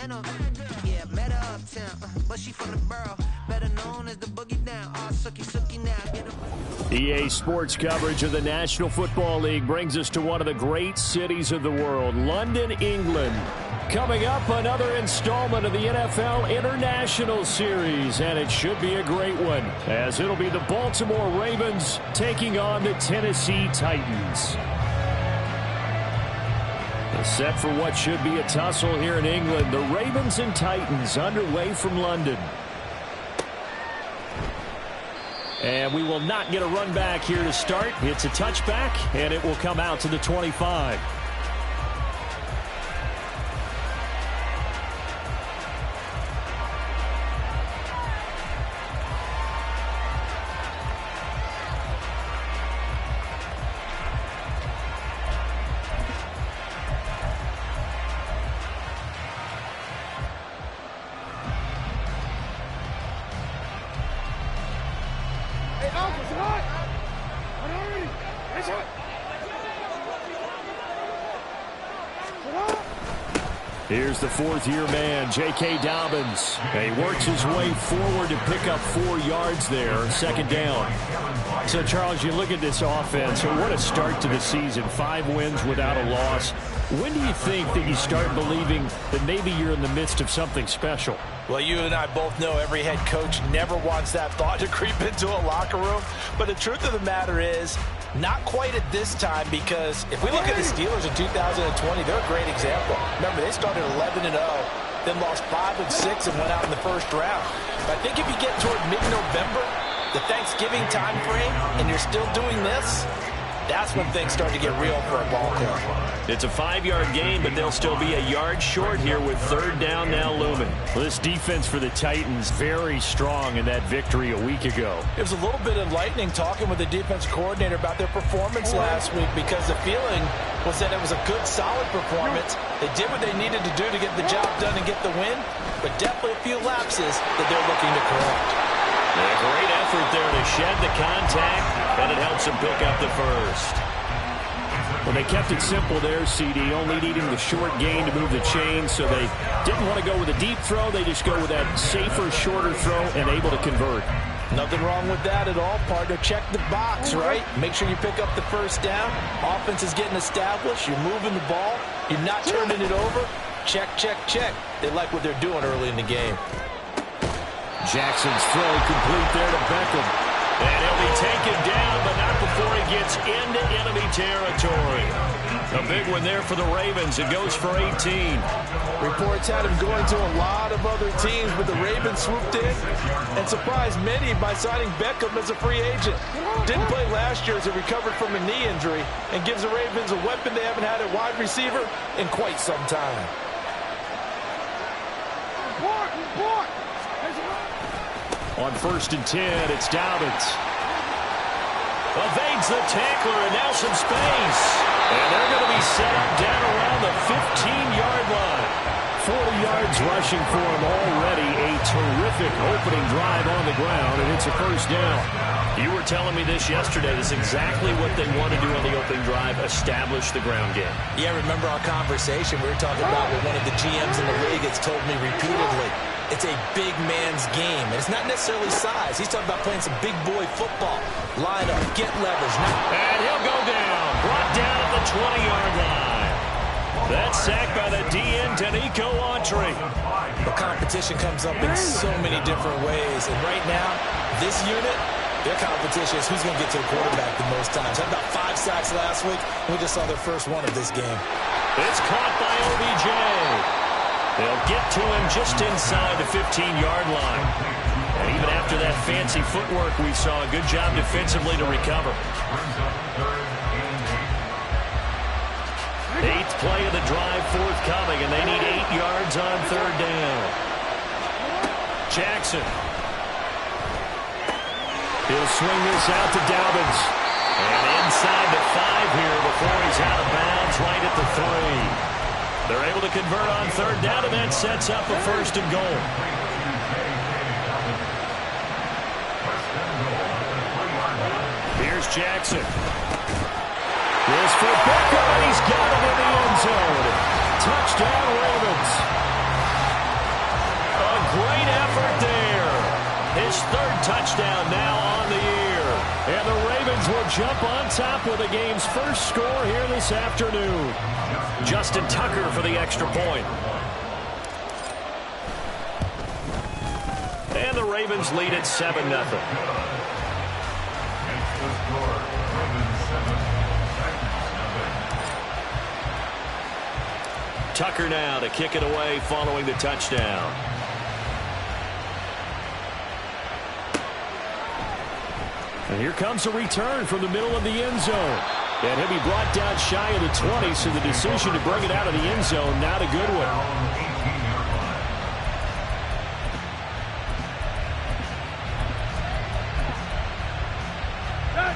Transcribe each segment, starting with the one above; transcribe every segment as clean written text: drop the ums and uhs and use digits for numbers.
Yeah, met her uptown, but she from the borough. Better known as the boogie down. All sookie now. Get her. EA Sports coverage of the National Football League brings us to one of the great cities of the world, London, England. Coming up, another installment of the NFL International Series, and it should be a great one, as it'll be the Baltimore Ravens taking on the Tennessee Titans. Set for what should be a tussle here in England, the Ravens and Titans underway from London. And we will not get a run back here to start. It's a touchback, and it will come out to the 25. Here's the fourth-year man, J.K. Dobbins. He works his way forward to pick up 4 yards there, second down. So, Charles, you look at this offense, what a start to the season. 5 wins without a loss. When do you think that you start believing that maybe you're in the midst of something special? Well, you and I both know every head coach never wants that thought to creep into a locker room. But the truth of the matter is, not quite at this time, because if we look at the Steelers in 2020, they're a great example. Remember, they started 11-0, then lost 5-6 and went out in the first round. But I think if you get toward mid-November, the Thanksgiving time frame, and you're still doing this, that's when things start to get real for a ball club. It's a 5-yard gain, but they'll still be a yard short here with third down now looming. Well, this defense for the Titans, very strong in that victory a week ago. It was a little bit enlightening talking with the defense coordinator about their performance last week, because the feeling was that it was a good, solid performance. They did what they needed to do to get the job done and get the win, but definitely a few lapses that they're looking to correct. And a great effort there to shed the contact, and it helps them pick up the first. Well, they kept it simple there, CD, only needing the short gain to move the chain, so they didn't want to go with a deep throw. They just go with that safer, shorter throw and able to convert. Nothing wrong with that at all, partner. Check the box, right? Make sure you pick up the first down. Offense is getting established. You're moving the ball. You're not turning it over. Check, check, check. They like what they're doing early in the game. Jackson's throw complete there to Beckham. And he'll be taken down, but not before he gets into enemy territory. A big one there for the Ravens. It goes for 18. Reports had him going to a lot of other teams, but the Ravens swooped in and surprised many by signing Beckham as a free agent. Didn't play last year as he recovered from a knee injury, and gives the Ravens a weapon they haven't had at wide receiver in quite some time. On 1st and 10, it's Dobbins. Evades the tackler, and now some space. And they're going to be set up down around the 15-yard line. 40 yards rushing for him already. A terrific opening drive on the ground, and it's a first down. You were telling me this yesterday. This is exactly what they want to do on the opening drive, establish the ground game. Yeah, remember our conversation? We were talking about what one of the GMs in the league has told me repeatedly. It's a big man's game, and it's not necessarily size. He's talking about playing some big boy football. Line up, get leverage. And he'll go down. Brought down at the 20-yard line. That's sacked by the DN, Danico Autry. The competition comes up in so many different ways, and right now, this unit, their competition is who's going to get to the quarterback the most times. Had about 5 sacks last week, and we just saw their first one of this game. It's caught by OBJ. They'll get to him just inside the 15-yard line. And even after that fancy footwork we saw, a good job defensively to recover. 8th play of the drive forthcoming, and they need 8 yards on third down. Jackson. He'll swing this out to Dobbins. And inside the 5 here before he's out of bounds right at the 3. They're able to convert on third down, and that sets up a 1st and goal. Here's Jackson. This for Beckham, and he's got it in the end zone. Touchdown, Ravens. jump on top with the game's first score here this afternoon. Justin Tucker for the extra point. And the Ravens lead at 7-0. Tucker now to kick it away following the touchdown. And here comes a return from the middle of the end zone. And he'll be brought down shy of the 20, so the decision to bring it out of the end zone, not a good one.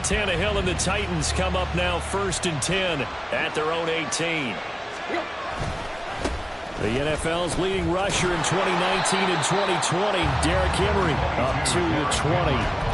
Tannehill and the Titans come up now 1st and 10 at their own 18. The NFL's leading rusher in 2019 and 2020, Derrick Henry, up to the 20.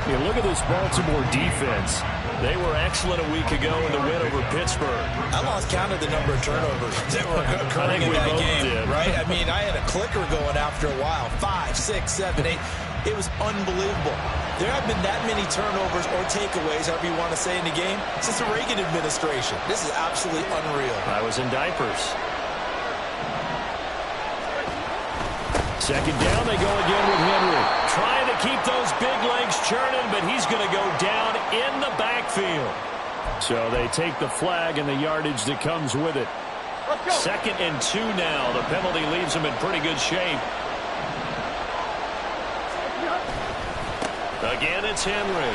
You look at this Baltimore defense. They were excellent a week ago in the win over Pittsburgh. I lost count of the number of turnovers that were occurring in that game, right? I mean, I had a clicker going after a while. 5, 6, 7, 8. It was unbelievable. There have been that many turnovers or takeaways, however you want to say, in the game since the Reagan administration. This is absolutely unreal. I was in diapers. Second down, they go again with Henry. Trying to keep those big legs churning, but he's going to go down in the backfield. So they take the flag and the yardage that comes with it. 2nd and 2 now. The penalty leaves them in pretty good shape. Again, it's Henry.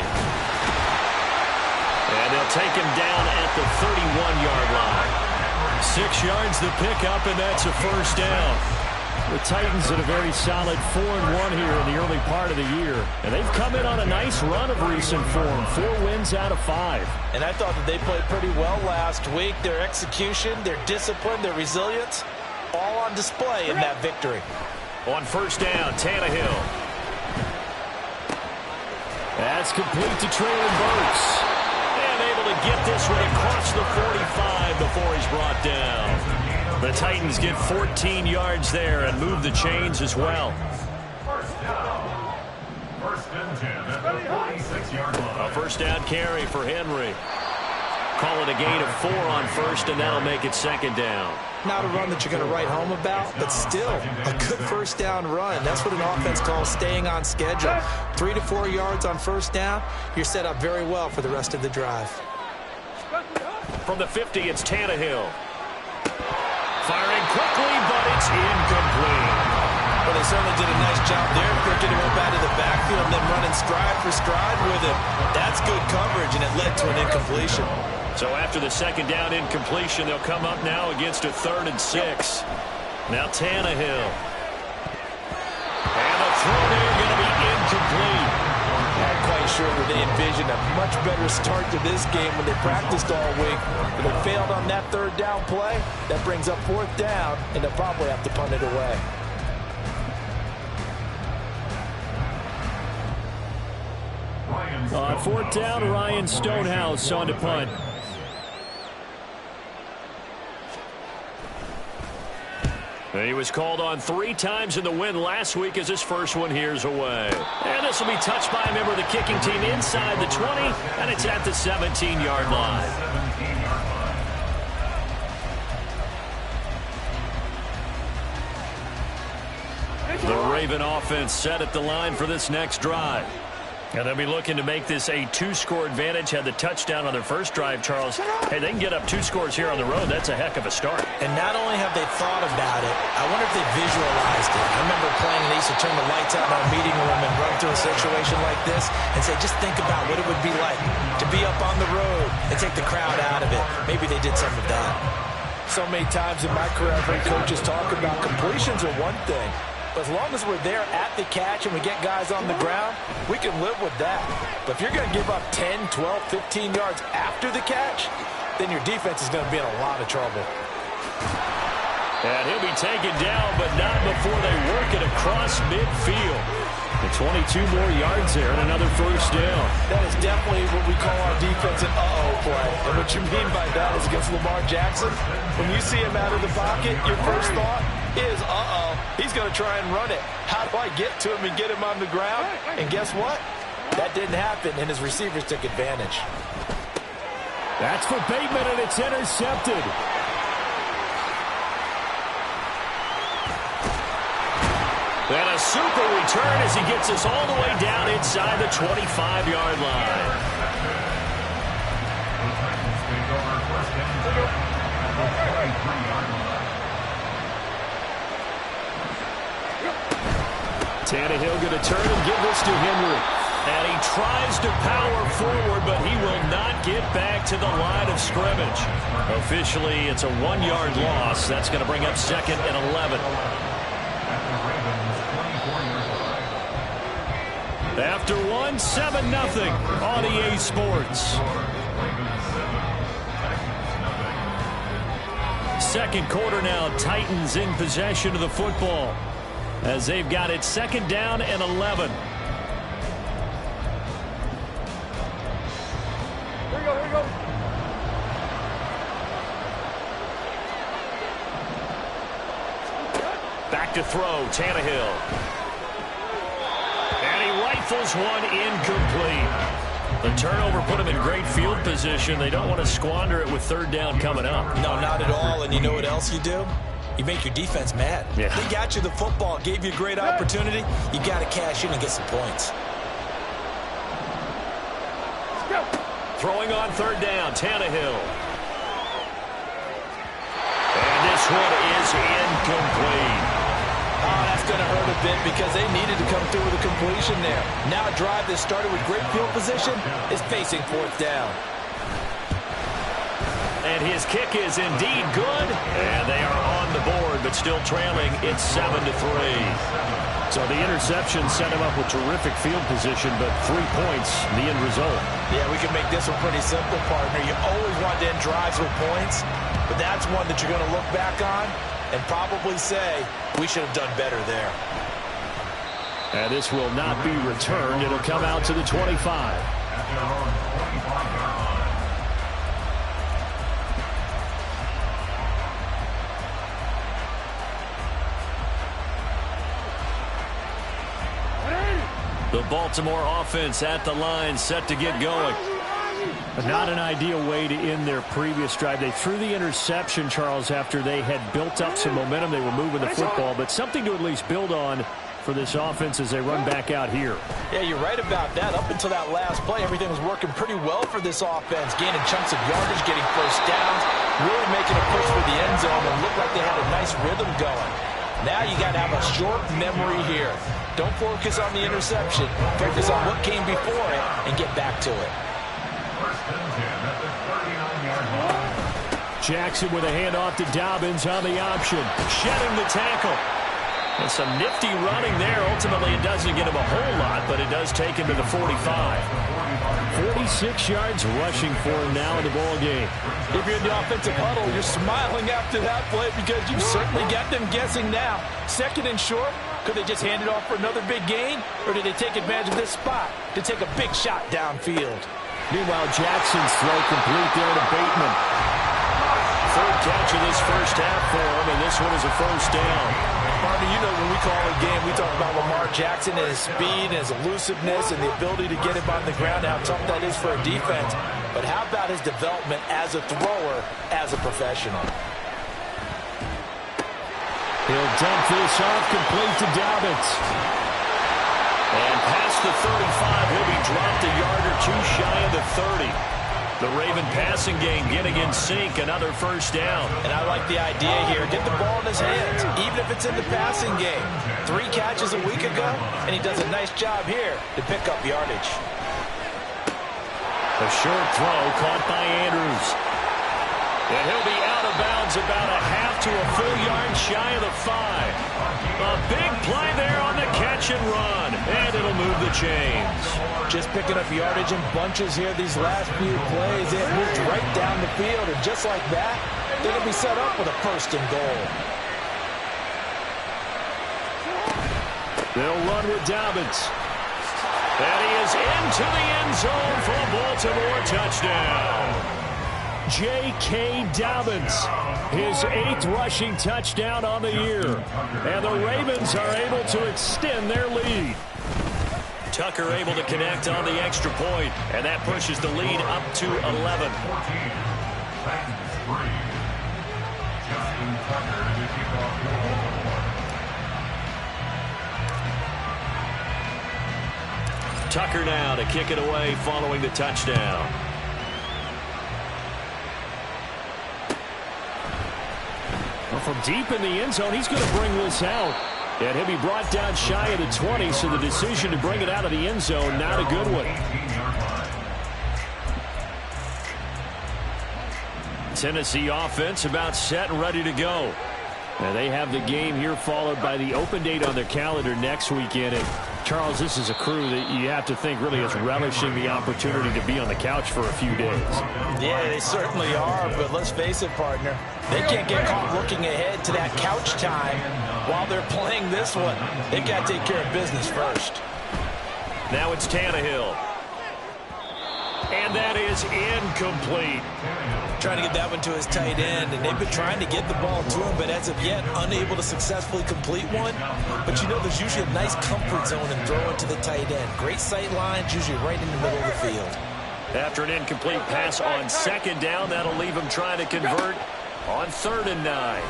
And they'll take him down at the 31-yard line. 6 yards the pickup, and that's a first down. The Titans in a very solid 4-1 here in the early part of the year. And they've come in on a nice run of recent form. 4 wins out of 5. And I thought that they played pretty well last week. Their execution, their discipline, their resilience, all on display in that victory. On first down, Tannehill. That's complete to Treylon Burks. And able to get this one across the 45 before he's brought down. The Titans get 14 yards there and move the chains as well. First and 10 at the 46-yard line. A first down carry for Henry. Call it a gain of 4 on first, and that'll make it 2nd down. Not a run that you're going to write home about, but still a good first down run. That's what an offense calls staying on schedule. 3 to 4 yards on first down, you're set up very well for the rest of the drive. From the 50, it's Tannehill. Firing quickly, but it's incomplete. Well, they certainly did a nice job there, picking him up out of the backfield and then running stride for stride with him. That's good coverage, and it led to an incompletion. So after the 2nd down incompletion, they'll come up now against a 3rd and 6. Now Tannehill. And the throw there going to be incomplete. Not quite sure that they envisioned a much better start to this game when they practiced all week. But they failed on that 3rd down play. That brings up 4th down, and they'll probably have to punt it away. On 4th down, Ryan Stonehouse on to punt. He was called on 3 times in the win last week as his first one here's away. And this will be touched by a member of the kicking team inside the 20, and it's at the 17-yard line. The Raven offense set at the line for this next drive. And they'll be looking to make this a 2-score advantage. Had the touchdown on their first drive, Charles. Hey, they can get up 2 scores here on the road. That's a heck of a start. And not only have they thought about it, I wonder if they visualized it. I remember playing, and they used to turn the lights out in our meeting room and run through a situation like this and say, just think about what it would be like to be up on the road and take the crowd out of it. Maybe they did some of that. So many times in my career, I've heard coaches talk about completions are one thing. But as long as we're there at the catch and we get guys on the ground, we can live with that. But if you're going to give up 10, 12, 15 yards after the catch, then your defense is going to be in a lot of trouble. And he'll be taken down, but not before they work it across midfield. The 22 more yards there and another first down. That is definitely what we call our defense an uh-oh play. And what you mean by that is against Lamar Jackson, when you see him out of the pocket, your first thought is, uh-oh, he's going to try and run it. How do I get to him and get him on the ground? And guess what? That didn't happen, and his receivers took advantage. That's for Bateman, and it's intercepted. And a super return as he gets us all the way down inside the 25-yard line. Tannehill going to turn and give this to Henry. And he tries to power forward, but he will not get back to the line of scrimmage. Officially, it's a 1-yard loss. That's going to bring up 2nd and 11. After 7-0 on EA Sports. Second quarter now, Titans in possession of the football as they've got it 2nd down and 11. Here we go. Back to throw, Tannehill. And he rifles one incomplete. The turnover put him in great field position. They don't want to squander it with 3rd down coming up. No, not at all. And you know what else you do? You make your defense mad. Yeah. They got you the football, gave you a great opportunity. You got to cash in and get some points. Throwing on 3rd down, Tannehill. And this one is incomplete. Oh, that's going to hurt a bit because they needed to come through with a completion there. Now a drive that started with great field position is facing 4th down. And his kick is indeed good. And they are on the board, but still trailing. It's 7-3. So the interception set him up with terrific field position, but 3 points, the end result. Yeah, we can make this one pretty simple, partner. You always want to end drives with points, but that's one that you're going to look back on and probably say, we should have done better there. And this will not be returned. It'll come out to the 25. The Baltimore offense at the line, set to get going. Not an ideal way to end their previous drive. They threw the interception, Charles, after they had built up some momentum. They were moving the football, but something to at least build on for this offense as they run back out here. Yeah, you're right about that. Up until that last play, everything was working pretty well for this offense, gaining chunks of yardage, getting 1st downs, really making a push for the end zone, and looked like they had a nice rhythm going. Now you got to have a short memory here. Don't focus on the interception. Focus on what came before it and get back to it. Jackson with a handoff to Dobbins on the option. Shedding the tackle. And some nifty running there. Ultimately, it doesn't get him a whole lot, but it does take him to the 45. 46 yards rushing for him now in the ball game. If you're in the offensive huddle, you're smiling after that play because you've certainly got them guessing now. 2nd and short. Could they just hand it off for another big gain? Or did they take advantage of this spot to take a big shot downfield? Meanwhile, Jackson's throw complete there to Bateman. 3rd catch of this first half for him, and this one is a 1st down. Marty, you know when we call a game, we talk about Lamar Jackson and his speed and his elusiveness and the ability to get him on the ground and how tough that is for a defense. But how about his development as a thrower, as a professional? He'll dump this off, complete to Dobbins. And past the 35, he'll be dropped a yard or two shy of the 30. The Raven passing game getting in sync, another 1st down. And I like the idea here. Get the ball in his hands, even if it's in the passing game. 3 catches a week ago, and he does a nice job here to pick up yardage. A short throw caught by Andrews. And he'll be out of bounds about a half to a full yard shy of the 5. A big play there on the catch and run. And it'll move the chains. Just picking up yardage in bunches here these last few plays. It moved right down the field. And just like that, they're going to be set up with a 1st and goal. They'll run with Dobbins. And he is into the end zone for a Baltimore touchdown. J.K. Dobbins, his 8th rushing touchdown on the year. And the Ravens are able to extend their lead. Tucker able to connect on the extra point, and that pushes the lead up to 11. 14. Titans 3. Justin Tucker to kick off the Tucker now to kick it away following the touchdown. Well, from deep in the end zone, he's going to bring this out. And he'll be brought down shy of the 20, so the decision to bring it out of the end zone, not a good one. Tennessee offense about set and ready to go. And they have the game here followed by the open date on their calendar next weekend. And Charles, this is a crew that you have to think really is relishing the opportunity to be on the couch for a few days. Yeah, they certainly are, but let's face it, partner. They can't get caught looking ahead to that couch time while they're playing this one. They've got to take care of business first. Now it's Tannehill. And that is incomplete. Trying to get that one to his tight end, and they've been trying to get the ball to him, but as of yet, unable to successfully complete one. But you know, there's usually a nice comfort zone in throwing to the tight end. Great sight lines, usually right in the middle of the field. After an incomplete pass on second down, that'll leave him trying to convert on 3rd and 9.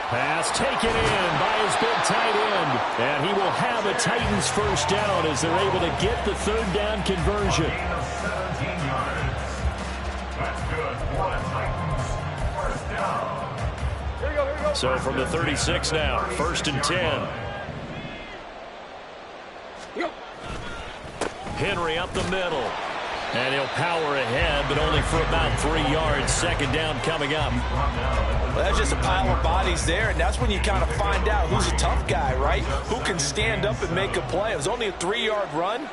Pass taken in by his big tight end. And he will have a Titans first down as they're able to get the 3rd down conversion. 17 yards. That's good for the Titans. First down. So from the 36 now, 1st and 10. Henry up the middle. And he'll power ahead, but only for about 3 yards. 2nd down coming up. Well, that's just a pile of bodies there, and that's when you kind of find out who's a tough guy, right? Who can stand up and make a play. It was only a 3-yard run,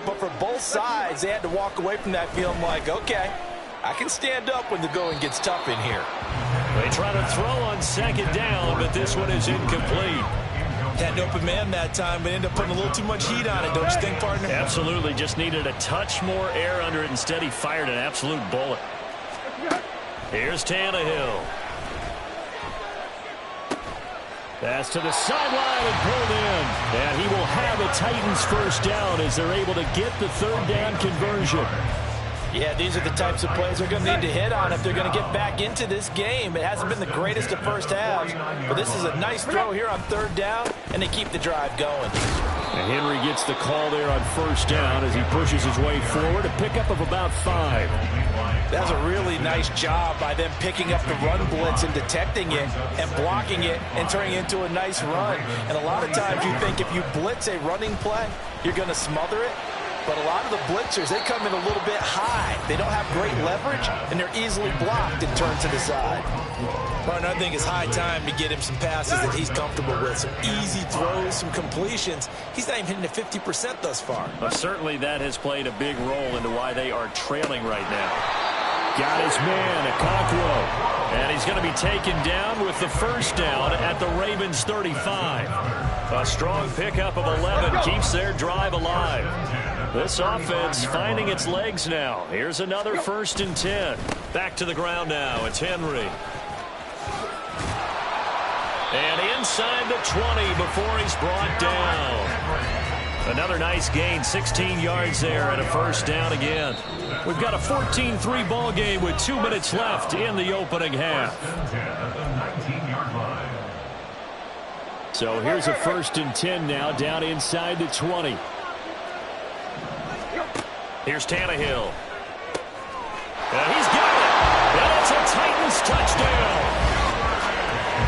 but for both sides, they had to walk away from that feeling like, okay, I can stand up when the going gets tough in here. They try to throw on 2nd down, but this one is incomplete. Had an open man that time, but ended up putting a little too much heat on it, don't you think, partner? Absolutely. Just needed a touch more air under it. Instead, he fired an absolute bullet. Here's Tannehill. Pass to the sideline and pulled in. And he will have a Titans first down as they're able to get the 3rd down conversion. Yeah, these are the types of plays they're going to need to hit on if they're going to get back into this game. It hasn't been the greatest of first halves, but this is a nice throw here on 3rd down, and they keep the drive going. And Henry gets the call there on 1st down as he pushes his way forward, a pickup of about 5. That's a really nice job by them picking up the run blitz and detecting it and blocking it and turning it into a nice run. And a lot of times you think if you blitz a running play, you're going to smother it. But a lot of the blitzers, they come in a little bit high. They don't have great leverage, and they're easily blocked and turned to the side. Partner, I think it's high time to get him some passes that he's comfortable with. Some easy throws, some completions. He's not even hitting at 50% thus far. Well, certainly that has played a big role into why they are trailing right now. Got his man, Okonkwo. And he's going to be taken down with the first down at the Ravens 35. A strong pickup of 11 keeps their drive alive. This offense finding its legs now. Here's another 1st and 10. Back to the ground now. It's Henry. And inside the 20 before he's brought down. Another nice gain, 16 yards there and a first down again. We've got a 14-3 ball game with 2 minutes left in the opening half. So here's a 1st and 10 now down inside the 20. Here's Tannehill. And he's got it. And it's a Titans touchdown.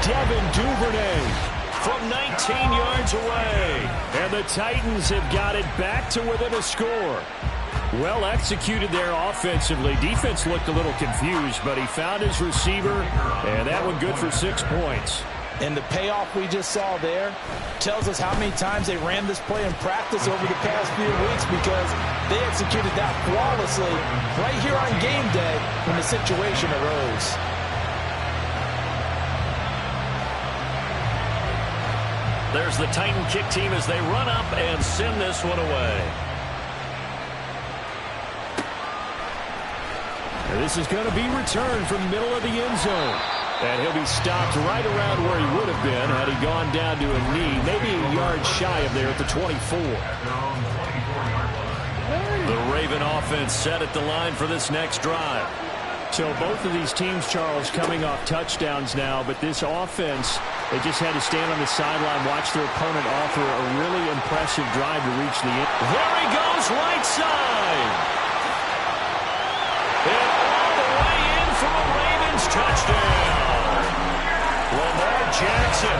Devin Duvernay from 19 yards away. And the Titans have got it back to within a score. Well executed there offensively. Defense looked a little confused, but he found his receiver, and that one good for 6 points. And the payoff we just saw there tells us how many times they ran this play in practice over the past few weeks, because they executed that flawlessly right here on game day when the situation arose. There's the Titan kick team as they run up and send this one away. And this is going to be returned from the middle of the end zone. And he'll be stopped right around where he would have been had he gone down to a knee, maybe a yard shy of there at the 24. The Raven offense set at the line for this next drive. So both of these teams, Charles, coming off touchdowns now, but this offense, they just had to stand on the sideline, watch their opponent offer a really impressive drive to reach the end. There he goes, right side. And all the way in for a Ravens touchdown. Lamar Jackson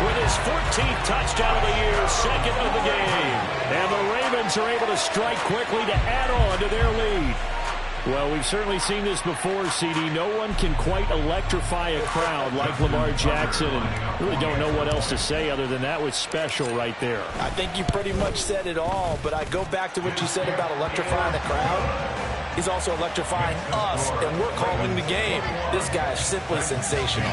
with his 14th touchdown of the year, second of the game. And the Ravens are able to strike quickly to add on to their lead. Well, we've certainly seen this before, CD. No one can quite electrify a crowd like Lamar Jackson, and really don't know what else to say other than that was special right there. I think you pretty much said it all, but I go back to what you said about electrifying the crowd. He's also electrifying us, and we're calling the game. This guy is simply sensational.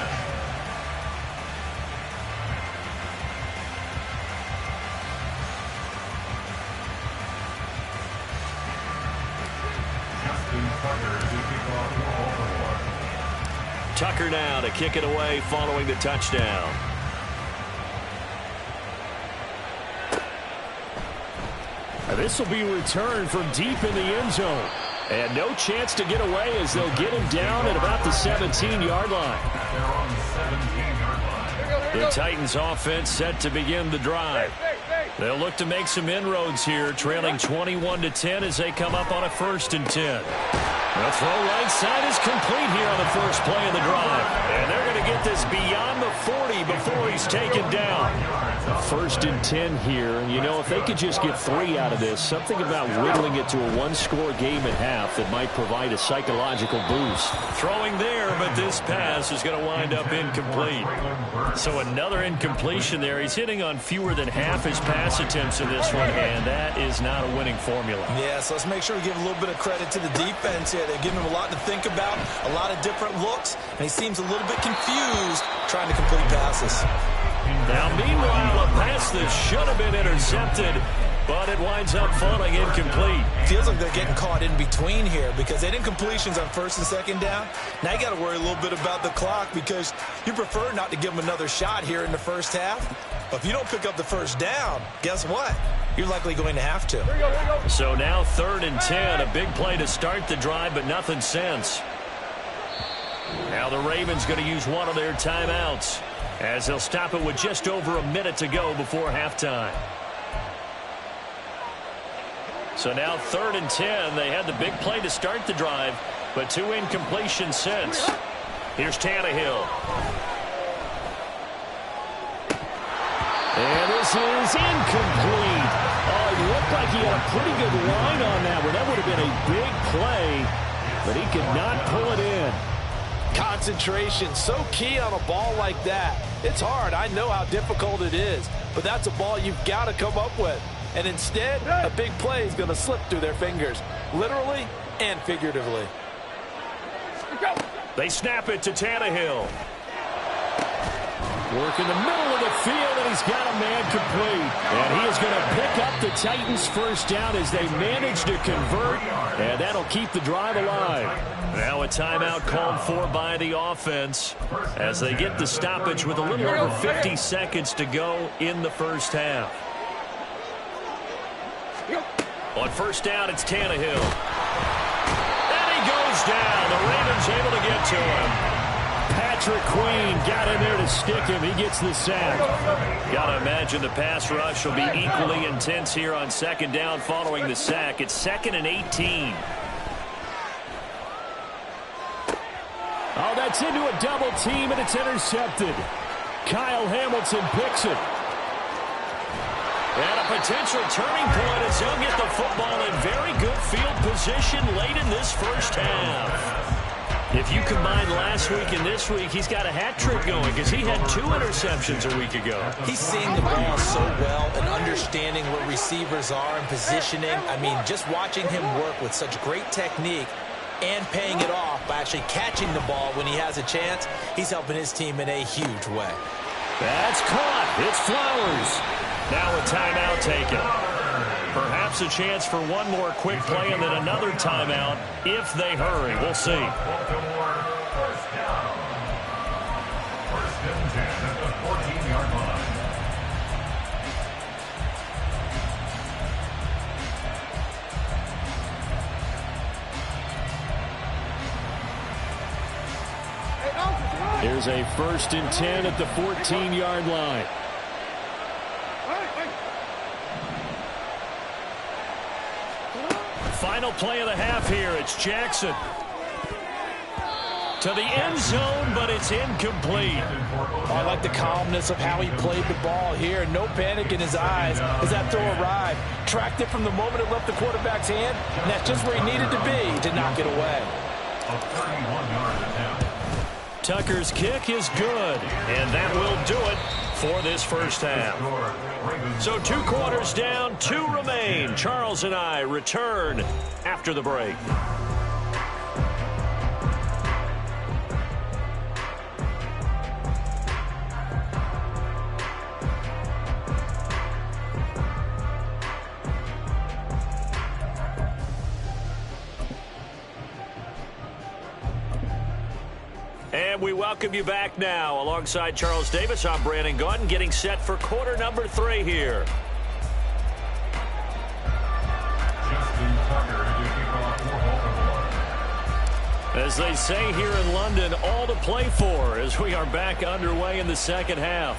Tucker now to kick it away following the touchdown. This will be returned from deep in the end zone. And no chance to get away as they'll get him down at about the 17-yard line. The Titans offense set to begin the drive. They'll look to make some inroads here, trailing 21-10 as they come up on a 1st and 10. The throw right side is complete here on the first play of the drive. And they're going to get this beyond the 40 before he's taken down. 1st and 10 here. And, you know, if they could just get 3 out of this, something about whittling it to a one-score game at half that might provide a psychological boost. Throwing there, but this pass is going to wind up incomplete. So another incompletion there. He's hitting on fewer than half his pass attempts in this one, and that is not a winning formula. Yeah, so let's make sure we give a little bit of credit to the defense here. They're giving him a lot to think about, a lot of different looks, and he seems a little bit confused trying to complete passes. Now, meanwhile, a pass that should have been intercepted, but it winds up falling incomplete. Feels like they're getting caught in between here because they didn't completions on 1st and 2nd down. Now you got to worry a little bit about the clock because you prefer not to give them another shot here in the first half. But if you don't pick up the 1st down, guess what? You're likely going to have to. Here we go. So now 3rd and 10, a big play to start the drive, but nothing since. Now the Ravens going to use one of their timeouts as they'll stop it with just over a minute to go before halftime. So now 3rd and 10. They had the big play to start the drive, but 2 incompletions since. Here's Tannehill. And this is incomplete. Oh, it looked like he had a pretty good line on that one. That would have been a big play, but he could not pull it in. Concentration, so key on a ball like that. It's hard. I know how difficult it is, but that's a ball you've got to come up with. And instead, a big play is going to slip through their fingers, literally and figuratively. They snap it to Tannehill. Work in the middle of the field, and he's got a man complete. And he is going to pick up the Titans' 1st down as they manage to convert, and that'll keep the drive alive. Now a timeout called for by the offense as they get the stoppage with a little over 50 seconds to go in the first half. On 1st down, it's Tannehill. And he goes down. The Ravens able to get to him. Patrick Queen got in there to stick him. He gets the sack. Got to imagine the pass rush will be equally intense here on 2nd down following the sack. It's 2nd and 18. Oh, that's into a double team, and it's intercepted. Kyle Hamilton picks it. And a potential turning point as he'll get the football in very good field position late in this first half. If you combine last week and this week, he's got a hat trick going because he had 2 interceptions a week ago. He's seeing the ball so well and understanding where receivers are and positioning. I mean, just watching him work with such great technique and paying it off by actually catching the ball when he has a chance, he's helping his team in a huge way. That's caught. It's Flowers. Now a timeout taken. Perhaps a chance for one more quick play and then another timeout if they hurry. We'll see. is a 1st and 10 at the 14-yard line. Final play of the half here. It's Jackson to the end zone, but it's incomplete. I like the calmness of how he played the ball here. No panic in his eyes as that throw arrived. Tracked it from the moment it left the quarterback's hand, and that's just where he needed to be to knock it away. A 31-yard attempt. Tucker's kick is good, and that will do it for this first half. So 2 quarters down, 2 remain. Charles and I return after the break. And we welcome you back now. Alongside Charles Davis, I'm Brandon Gaudin, getting set for quarter number 3 here. Justin Tucker to kick off for Baltimore. As they say here in London, all to play for as we are back underway in the second half.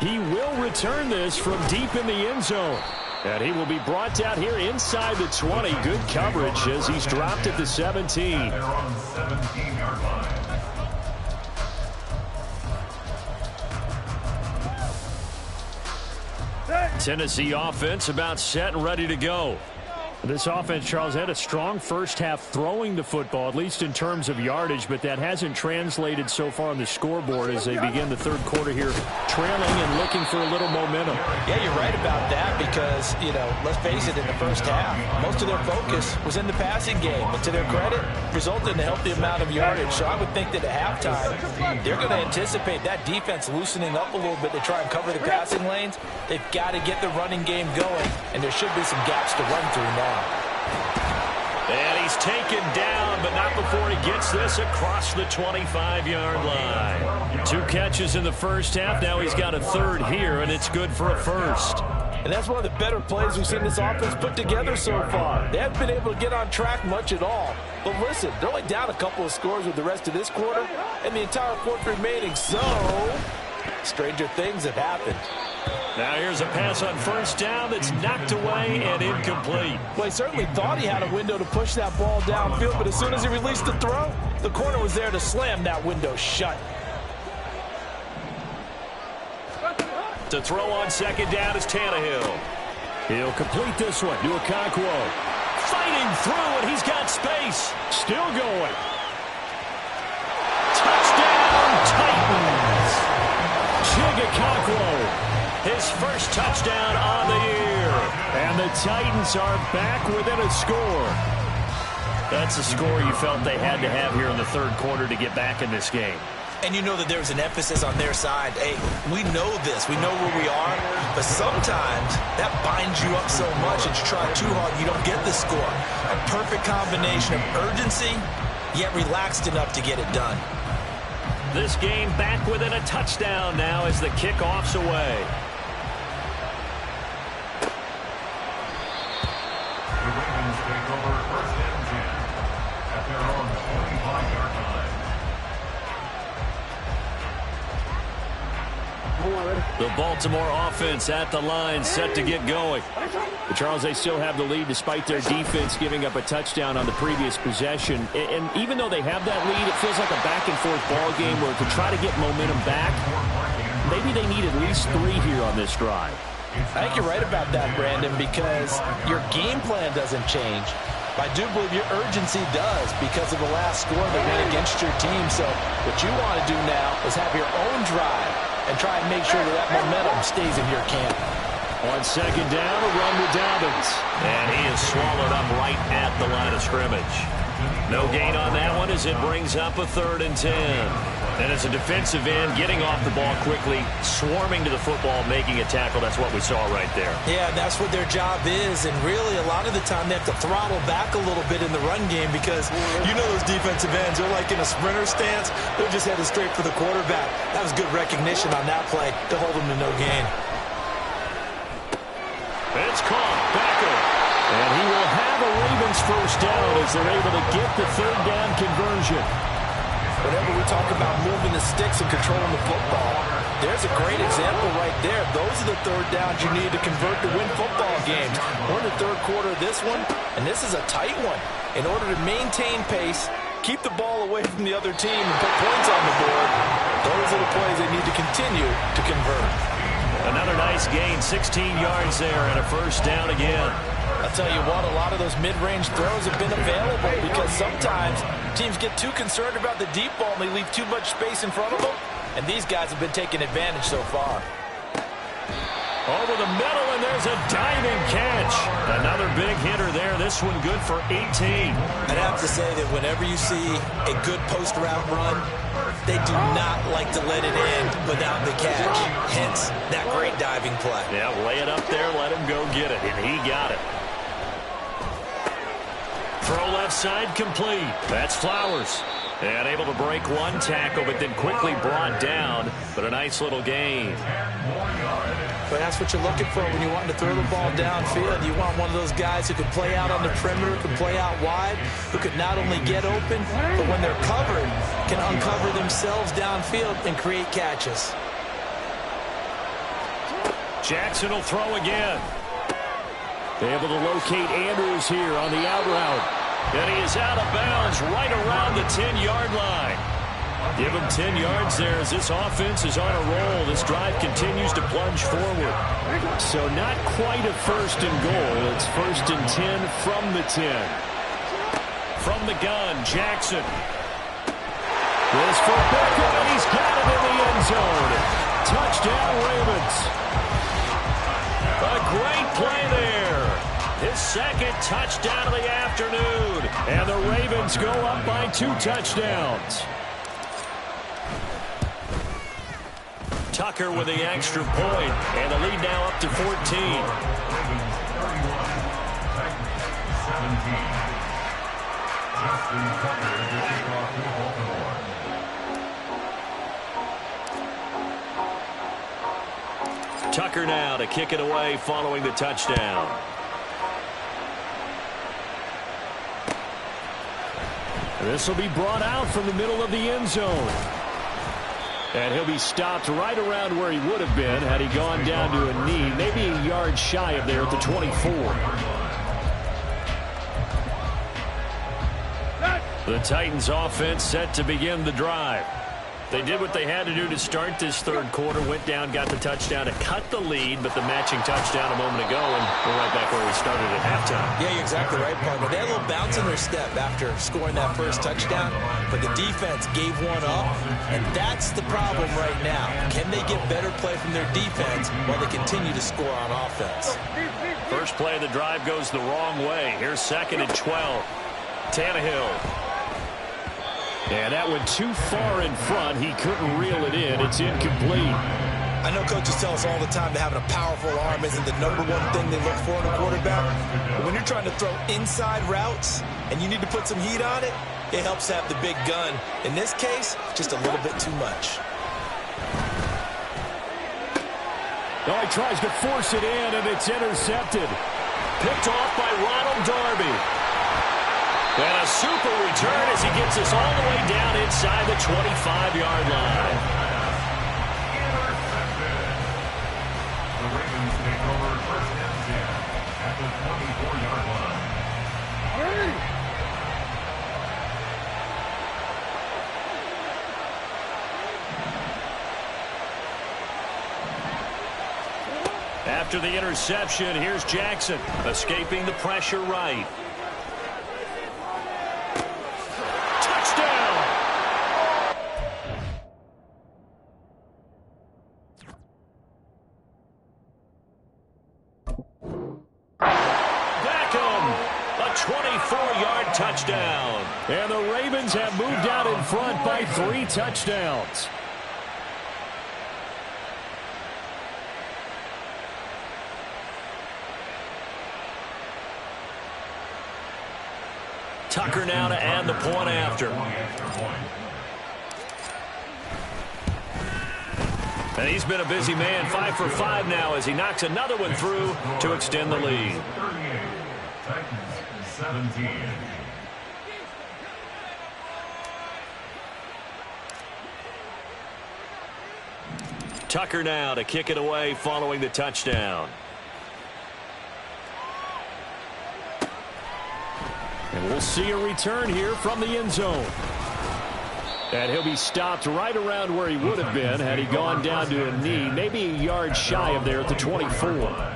He will return this from deep in the end zone. And he will be brought down here inside the 20. Good coverage as he's dropped at the 17. They're on the 17-yard line. Tennessee offense about set and ready to go. This offense, Charles, had a strong first half throwing the football, at least in terms of yardage, but that hasn't translated so far on the scoreboard as they begin the third quarter here, trailing and looking for a little momentum. Yeah, you're right about that because, you know, let's face it, in the first half, most of their focus was in the passing game. And to their credit, resulted in a healthy amount of yardage. So I would think that at halftime, they're going to anticipate that defense loosening up a little bit to try and cover the passing lanes. They've got to get the running game going, and there should be some gaps to run through now. And he's taken down, but not before he gets this across the 25-yard line. 2 catches in the first half. Now he's got a third here, and it's good for a first. And that's one of the better plays we've seen this offense put together so far. They haven't been able to get on track much at all. But listen, they're only down a couple of scores with the rest of this quarter and the entire fourth remaining. So, stranger things have happened. Now here's a pass on first down that's knocked away and incomplete. Well, he certainly thought he had a window to push that ball downfield, but as soon as he released the throw, the corner was there to slam that window shut. To throw on second down is Tannehill. He'll complete this one to Okonkwo. Fighting through, and he's got space. Still going. Touchdown, Titans. Chig Okonkwo. His first touchdown on the year. And the Titans are back within a score. That's a score you felt they had to have here in the third quarter to get back in this game. And you know that there's an emphasis on their side. Hey, we know this. We know where we are. But sometimes that binds you up so much that you try too hard, you don't get the score. A perfect combination of urgency, yet relaxed enough to get it done. This game back within a touchdown now as the kickoff's away. The Ravens take over 1st and 10 at their own 25-yard line. The Baltimore offense at the line, set to get going. But Charles, they still have the lead despite their defense giving up a touchdown on the previous possession. And even though they have that lead, it feels like a back-and-forth ball game where to try to get momentum back, maybe they need at least 3 here on this drive. I think you're right about that, Brandon, because your game plan doesn't change. I do believe your urgency does because of the last score that went against your team. So what you want to do now is have your own drive and try and make sure that that momentum stays in your camp. On second down, a run with Dobbins. And he is swallowed up right at the line of scrimmage. No gain on that one as it brings up a 3rd and 10. And as a defensive end, getting off the ball quickly, swarming to the football, making a tackle, that's what we saw right there. Yeah, that's what their job is. And really, a lot of the time, they have to throttle back a little bit in the run game because you know those defensive ends, they're like in a sprinter stance. They're just headed straight for the quarterback. That was good recognition on that play to hold them to no gain. It's caught. Becker. And he will have a Ravens first down as they're able to get the 3rd down conversion. whenever we talk about moving the sticks and controlling the football, there's a great example right there. Those are the third downs you need to convert to win football games. We're in the third quarter of this one, and this is a tight one. In order to maintain pace, keep the ball away from the other team and put points on the board, those are the plays they need to continue to convert. Another nice gain, 16 yards there, and a first down again. I'll tell you what, a lot of those mid-range throws have been available because sometimes teams get too concerned about the deep ball and they leave too much space in front of them, and these guys have been taking advantage so far. Over the middle, and there's a diving catch. Another big hitter there. This one good for 18. I'd have to say that whenever you see a good post-route run, they do not like to let it in without the catch. Hence, that great diving play. Yeah, lay it up there, let him go get it, and he got it. Throw left side complete. That's Flowers. And able to break one tackle, but then quickly brought down. But a nice little gain. But that's what you're looking for when you want to throw the ball downfield. You want one of those guys who can play out on the perimeter, can play out wide, who can not only get open, but when they're covered, can uncover themselves downfield and create catches. Jackson will throw again. Able to locate Andrews here on the out route. And he is out of bounds right around the 10-yard line. Give him 10 yards there as this offense is on a roll. This drive continues to plunge forward. So not quite a first and goal. It's first and 10 from the 10. From the gun, Jackson. This for Beckham, and he's got it in the end zone. Touchdown, Ravens. A great play there. His second touchdown of the afternoon. And the Ravens go up by 2 touchdowns. Tucker with the extra point, and the lead now up to 14. Ravens 31, Titans 17. Justin Tucker to kick off for Baltimore. Tucker now to kick it away following the touchdown. This will be brought out from the middle of the end zone. And he'll be stopped right around where he would have been had he gone down to a knee, maybe a yard shy of there at the 24. The Titans offense set to begin the drive. They did what they had to do to start this third quarter, went down, got the touchdown to cut the lead, but the matching touchdown a moment ago, and we're right back where we started at halftime. Yeah, you're exactly right, partner. They had a little bounce in their step after scoring that first touchdown, but the defense gave one up, and that's the problem right now. Can they get better play from their defense while they continue to score on offense? First play of the drive goes the wrong way. Here's 2nd and 12. Tannehill. And that went too far in front. He couldn't reel it in. It's incomplete. I know coaches tell us all the time that having a powerful arm isn't the #1 thing they look for in a quarterback. But when you're trying to throw inside routes and you need to put some heat on it, it helps have the big gun. In this case, just a little bit too much. Oh, he tries to force it in, and it's intercepted. Picked off by Ronald Darby. And a super return as he gets us all the way down inside the 25-yard line. The Ravens take over first and 10 at the 24-yard line. After the interception, here's Jackson, escaping the pressure right. Touchdown! Beckham, a 24-yard touchdown. And the Ravens have moved out in front by 3 touchdowns. Tucker now to add the point after. And he's been a busy man, 5 for 5 now as he knocks another one through to extend the lead. 38, Titans 17. Tucker now to kick it away following the touchdown. And we'll see a return here from the end zone. And he'll be stopped right around where he would have been had he gone down to a knee, maybe a yard shy of there at the 24.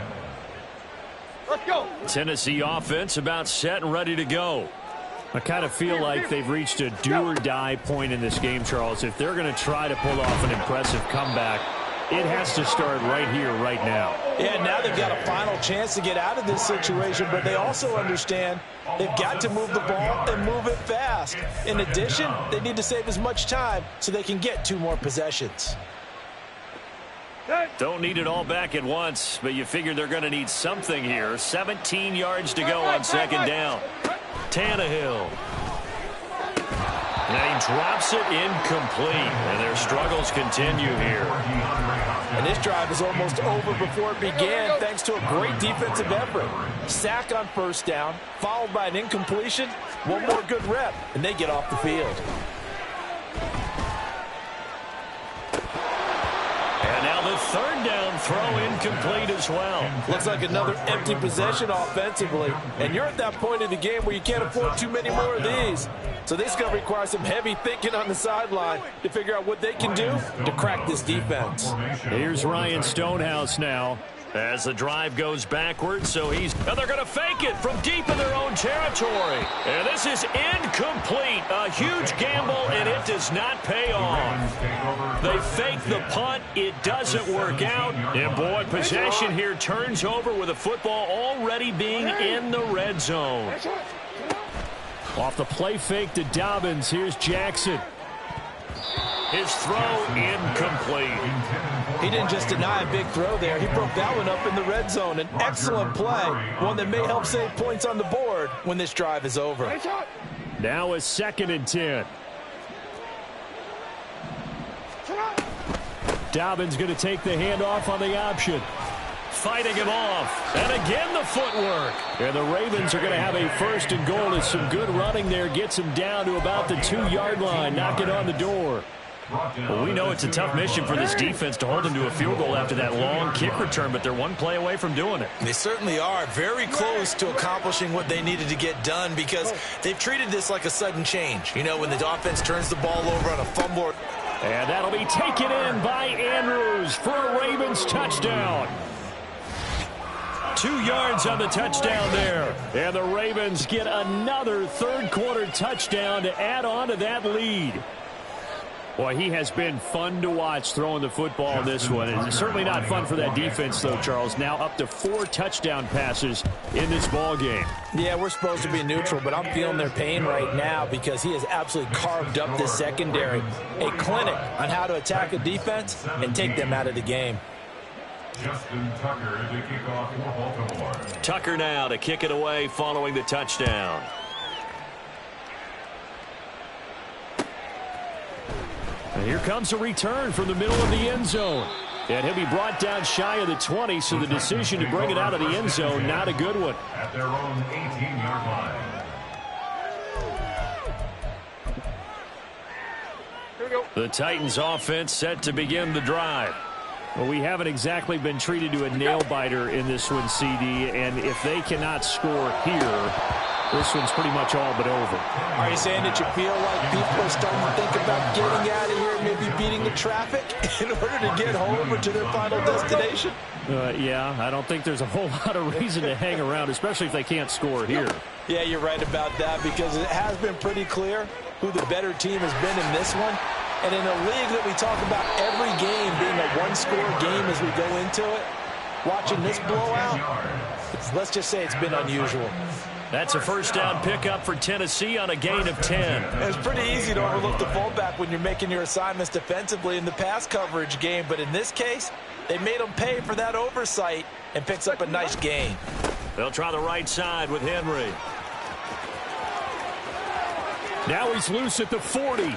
Let's go. Tennessee offense about set and ready to go. I kind of feel like they've reached a do-or-die point in this game, Charles. If they're going to try to pull off an impressive comeback, it has to start right here, right now. Yeah, now they've got a final chance to get out of this situation, but they also understand they've got to move the ball and move it fast. In addition, they need to save as much time so they can get 2 more possessions. Don't need it all back at once, but you figure they're going to need something here. 17 yards to go on second down. Tannehill. And he drops it incomplete, and their struggles continue here. And this drive is almost over before it began thanks to a great defensive effort. Sack on first down, followed by an incompletion. One more good rep, and they get off the field. And now the third down throw incomplete as well. Looks like another empty possession offensively. And you're at that point in the game where you can't afford too many more of these. So this is going to require some heavy thinking on the sideline to figure out what they can do to crack this defense. Here's Ryan Stonehouse now as the drive goes backwards. So they're going to fake it from deep in their own territory. And this is incomplete. A huge gamble, and it does not pay off. They fake the punt. It doesn't work out. And, boy, possession here turns over with the football already being in the red zone. Off the play fake to Dobbins. Here's Jackson. His throw incomplete. He didn't just deny a big throw there. He broke that one up in the red zone. An excellent play. One that may help save points on the board when this drive is over. Now a 2nd and 10. Dobbins going to take the handoff on the option. Fighting him off. And again the footwork. And the Ravens are going to have a 1st and goal as some good running there gets him down to about the 2-yard line. Knocking on the door. Well, we know it's a tough mission for this defense to hold them to a field goal after that long kick return, but they're one play away from doing it. They certainly are very close to accomplishing what they needed to get done because they've treated this like a sudden change. You know, when the offense turns the ball over on a fumble. And that'll be taken in by Andrews for a Ravens touchdown. 2 yards on the touchdown there. And the Ravens get another third-quarter touchdown to add on to that lead. Boy, he has been fun to watch throwing the football in this one. It's certainly not fun for that defense, though, Charles. Now up to 4 touchdown passes in this ball game. Yeah, we're supposed to be neutral, but I'm feeling their pain right now because he has absolutely carved up this secondary. A clinic on how to attack a defense and take them out of the game. Justin Tucker to kick off for Baltimore. Tucker now to kick it away following the touchdown. And here comes a return from the middle of the end zone. And he'll be brought down shy of the 20, so the decision to bring it out of the end zone, not a good one. At their own 18-yard line. Here we go. The Titans offense set to begin the drive. Well, we haven't exactly been treated to a nail-biter in this one, CD, and if they cannot score here, this one's pretty much all but over. Are you saying that you feel like people are starting to think about getting out of here, maybe beating the traffic in order to get home or to their final destination? Yeah, I don't think there's a whole lot of reason to hang around, especially if they can't score here. Yeah, you're right about that because it has been pretty clear who the better team has been in this one. And in a league that we talk about every game being a one-score game as we go into it, watching this blowout, let's just say it's been unusual. That's a first down pickup for Tennessee on a gain of 10. It's pretty easy to overlook the fullback when you're making your assignments defensively in the pass coverage game, but in this case, they made him pay for that oversight and picks up a nice gain. They'll try the right side with Henry. Now he's loose at the 40.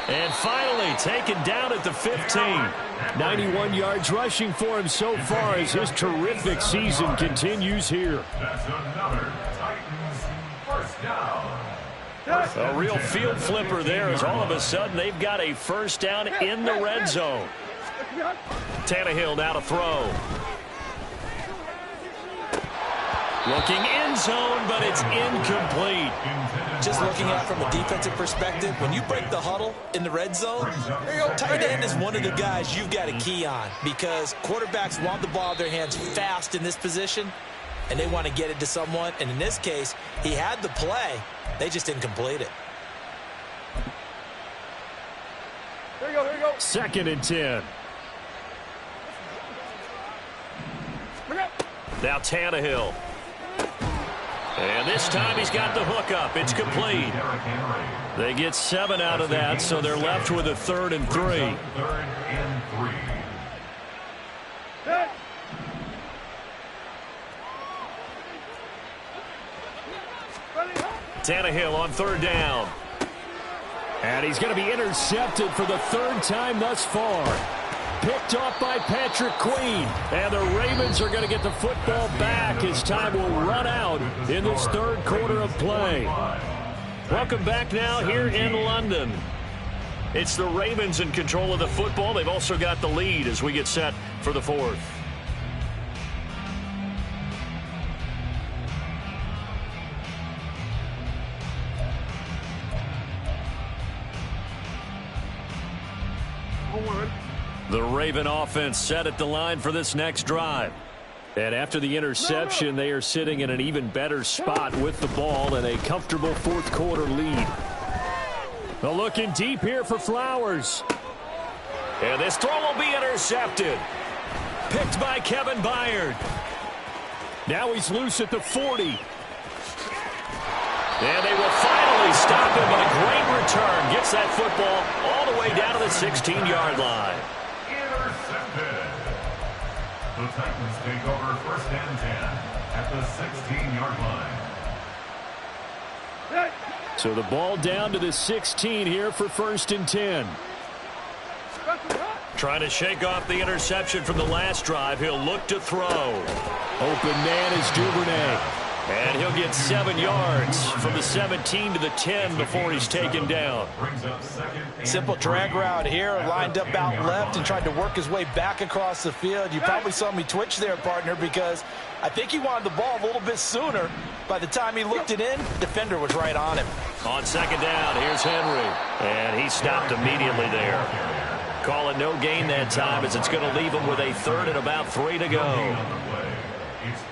And finally taken down at the 15. 91 yards rushing for him so far as his terrific season continues here. That's another Titans first down. A real field flipper there as all of a sudden they've got a first down in the red zone. Tannehill now to throw. Looking end zone, but it's incomplete. Just looking at it from a defensive perspective, when you break the huddle in the red zone, tight end is one of the guys you've got to key on because quarterbacks want the ball in their hands fast in this position, and they want to get it to someone. And in this case, he had the play. They just didn't complete it. Here you go. 2nd and 10. Now Tannehill. And this time he's got the hook up. It's complete. They get 7 out of that, so they're left with a 3rd and 3. 3rd and 3. Tannehill on 3rd down. And he's going to be intercepted for the 3rd time thus far. Picked off by Patrick Queen. And the Ravens are going to get the football back as time will run out in this 3rd quarter of play. Welcome back now here in London. It's the Ravens in control of the football. They've also got the lead as we get set for the 4th. The Raven offense set at the line for this next drive. And after the interception, they are sitting in an even better spot with the ball and a comfortable 4th quarter lead. Well, looking deep here for Flowers. And this throw will be intercepted. Picked by Kevin Byard. Now he's loose at the 40. And they will finally stop him, but a great return. Gets that football all the way down to the 16-yard line. The Titans take over 1st and 10 at the 16-yard line. So the ball down to the 16 here for 1st and 10. Trying to shake off the interception from the last drive. He'll look to throw. Open man is Duvernay. And he'll get 7 yards from the 17 to the 10 before he's taken down. Simple drag route here, lined up out left and tried to work his way back across the field. You probably saw me twitch there, partner, because I think he wanted the ball a little bit sooner. By the time he looked it in, the defender was right on him. On 2nd down, here's Henry. And he stopped immediately there. Call it no gain that time as it's going to leave him with a 3rd and about 3 to go.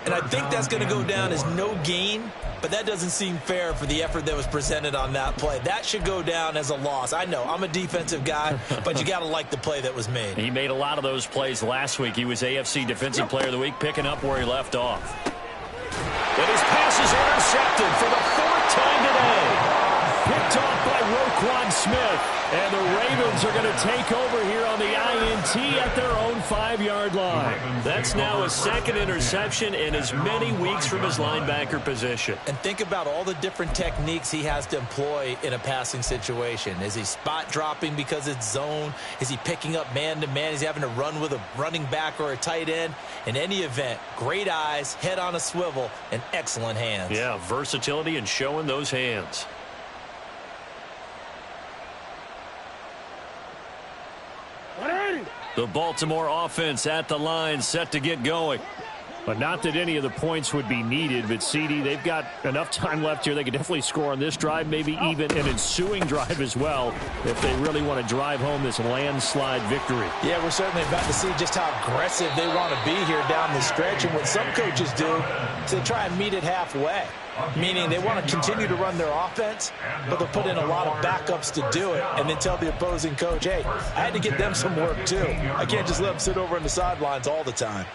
And I think that's going to go down as no gain, but that doesn't seem fair for the effort that was presented on that play. That should go down as a loss. I know, I'm a defensive guy, but you got to like the play that was made. He made a lot of those plays last week. He was AFC Defensive Player of the Week, picking up where he left off. And his pass is intercepted for the 4th time today. Picked off by Roquan Smith. And the Ravens are going to take over here on the INT at their own 5-yard line. That's now a 2nd interception in as many weeks from his linebacker position. And think about all the different techniques he has to employ in a passing situation. Is he spot dropping because it's zone? Is he picking up man-to-man? Is he having to run with a running back or a tight end? In any event, great eyes, head on a swivel, and excellent hands. Yeah, versatility and showing those hands. The Baltimore offense at the line, set to get going. But not that any of the points would be needed, but CD, they've got enough time left here. They could definitely score on this drive, maybe even an ensuing drive as well, if they really want to drive home this landslide victory. Yeah, we're certainly about to see just how aggressive they want to be here down the stretch. And what some coaches do is they try and meet it halfway, meaning they want to continue to run their offense, but they'll put in a lot of backups to do it and then tell the opposing coach, hey, I had to get them some work too. I can't just let them sit over on the sidelines all the time.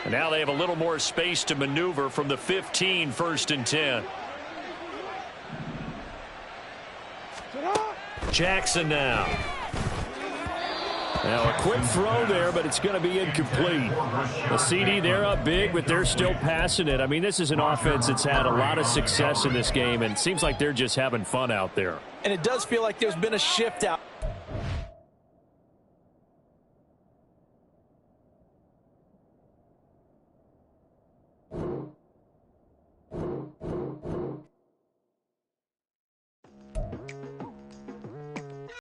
And now they have a little more space to maneuver from the 15, 1st and 10. Jackson now. Now a quick throw there, but it's going to be incomplete. The CD, they're up big, but they're still passing it. I mean, this is an offense that's had a lot of success in this game, and it seems like they're just having fun out there. And it does feel like there's been a shift out.